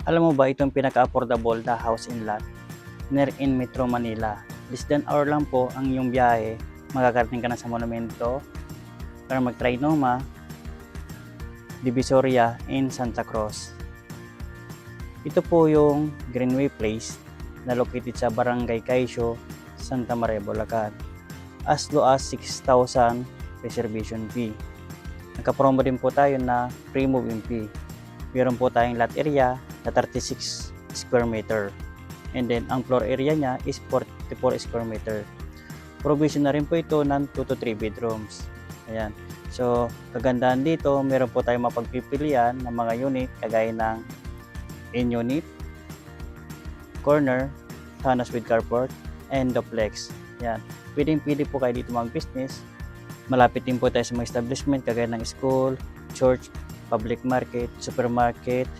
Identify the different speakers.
Speaker 1: Alam mo ba itong pinaka-affordable na house in lot near in Metro Manila. Less than hour lang po ang iyong biyahe. Makakarating ka na sa Monumento para mag-Trinoma, Divisoria, and Santa Cruz. Ito po yung Greenway Place na located sa Barangay Caisio, Santa Maria, Bulacan. As low as 6,000 reservation fee. Nagka-promo din po tayo na free moving fee. Meron po tayong lot area na 36 square meter. And then, ang floor area niya is 44 square meter. Provision na rin po ito ng 2 to 3 bedrooms. Ayan. So, kagandahan dito, meron po tayong mapagpipilian ng mga unit kagaya ng in-unit, corner, townhouse with carport, and duplex. Ayan. Pwede po kayo dito mag-business. Malapit din po tayo sa mga establishment kagaya ng school, church, public market, supermarket,